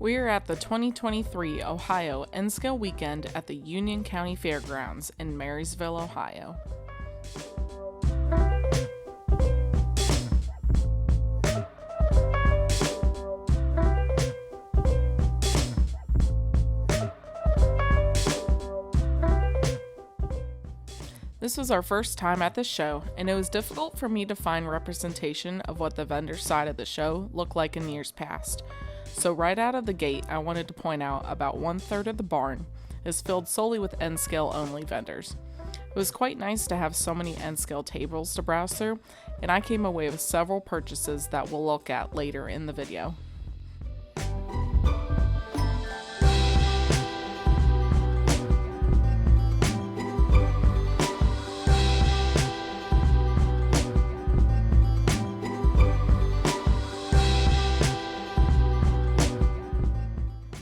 We are at the 2023 Ohio N-Scale Weekend at the Union County Fairgrounds in Marysville, Ohio. This was our first time at the show, and it was difficult for me to find representation of what the vendor side of the show looked like in years past. So right out of the gate, I wanted to point out about 1/3 of the barn is filled solely with N-Scale only vendors. It was quite nice to have so many N-Scale tables to browse through, and I came away with several purchases that we'll look at later in the video.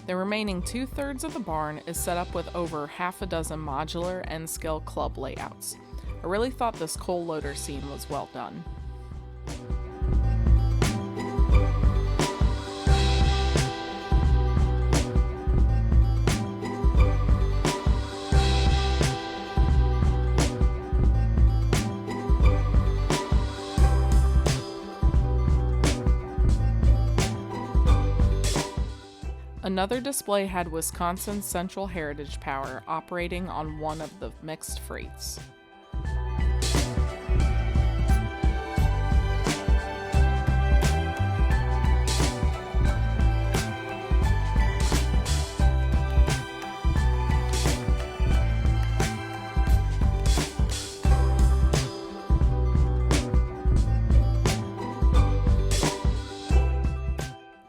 The remaining 2/3 of the barn is set up with over half a dozen modular N-Scale club layouts. I really thought this coal loader scene was well done. Another display had Wisconsin Central Heritage Power operating on one of the mixed freights.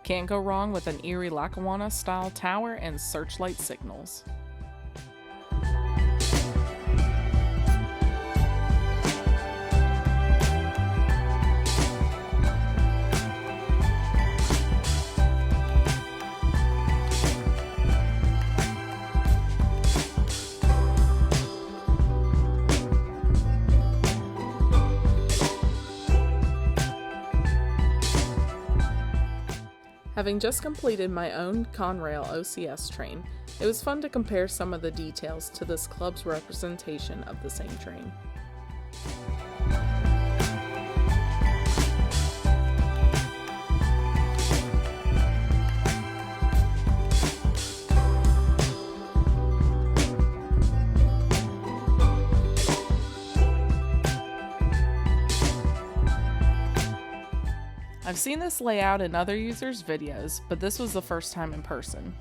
Can't go wrong with an Erie Lackawanna style tower and searchlight signals. Having just completed my own Conrail OCS train, it was fun to compare some of the details to this club's representation of the same train. I've seen this layout in other users' videos, but this was the first time in person.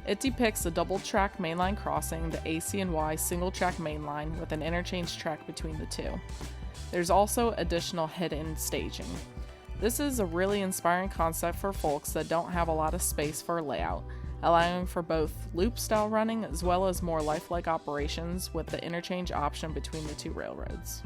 It depicts a double-track mainline crossing the AC and Y single-track mainline with an interchange track between the two. There's also additional hidden staging. This is a really inspiring concept for folks that don't have a lot of space for a layout, allowing for both loop-style running as well as more lifelike operations with the interchange option between the two railroads.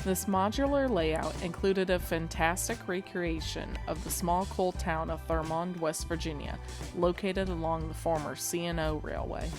This modular layout included a fantastic recreation of the small coal town of Thurmond, West Virginia, located along the former C&O Railway.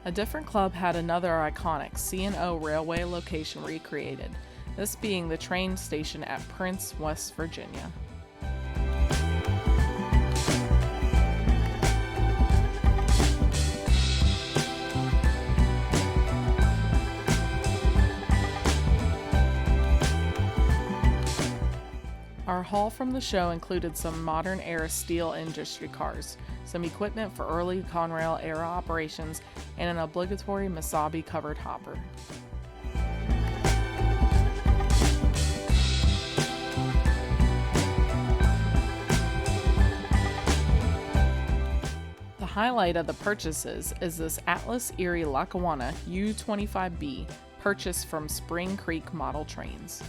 A different club had another iconic C&O railway location recreated, this being the train station at Prince, West Virginia. Our haul from the show included some modern-era steel industry cars, some equipment for early Conrail-era operations, and an obligatory Mesabi-covered hopper. The highlight of the purchases is this Atlas Erie Lackawanna U25B, purchased from Spring Creek Model Trains.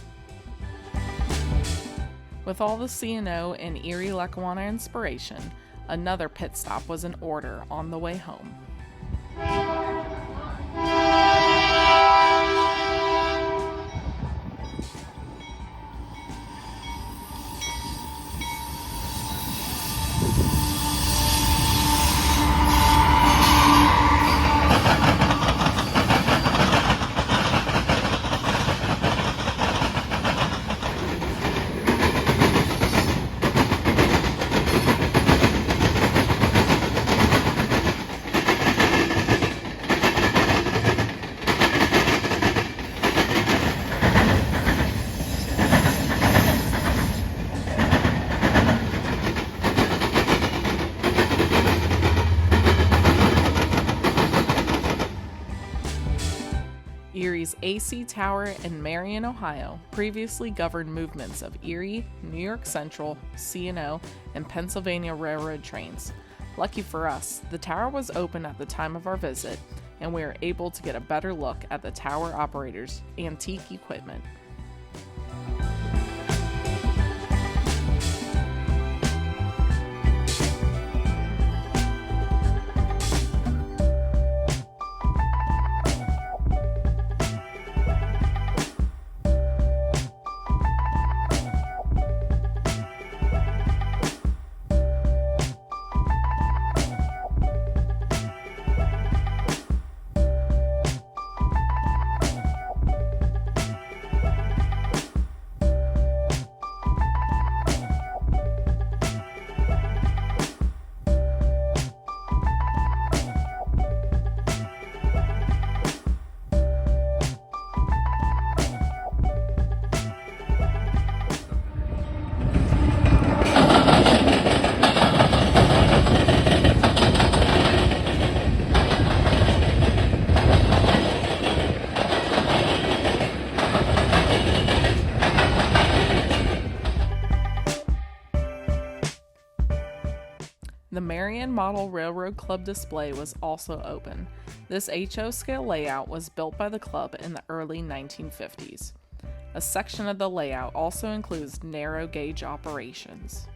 With all the C&O and Erie Lackawanna inspiration, another pit stop was in order on the way home. Erie's AC Tower in Marion, Ohio, previously governed movements of Erie, New York Central, C&O, and Pennsylvania Railroad trains. Lucky for us, the tower was open at the time of our visit, and we were able to get a better look at the tower operator's antique equipment. The Marion Model Railroad Club display was also open. This HO scale layout was built by the club in the early 1950s. A section of the layout also includes narrow gauge operations.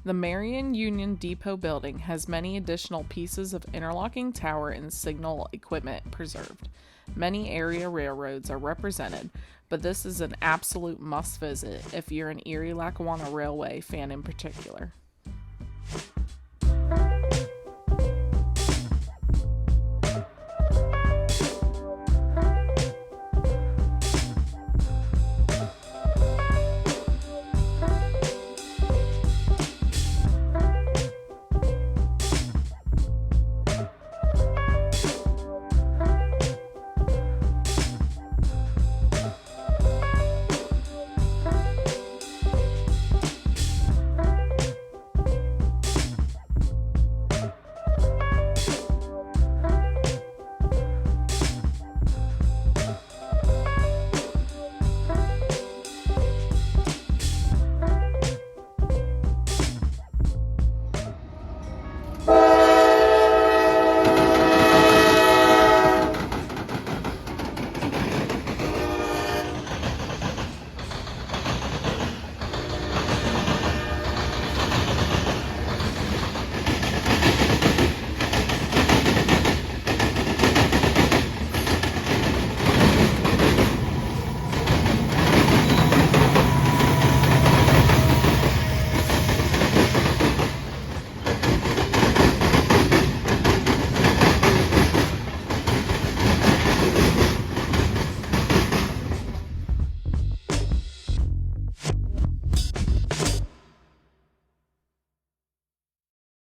The Marion Union Depot building has many additional pieces of interlocking tower and signal equipment preserved. Many area railroads are represented, but this is an absolute must visit if you're an Erie Lackawanna Railway fan in particular.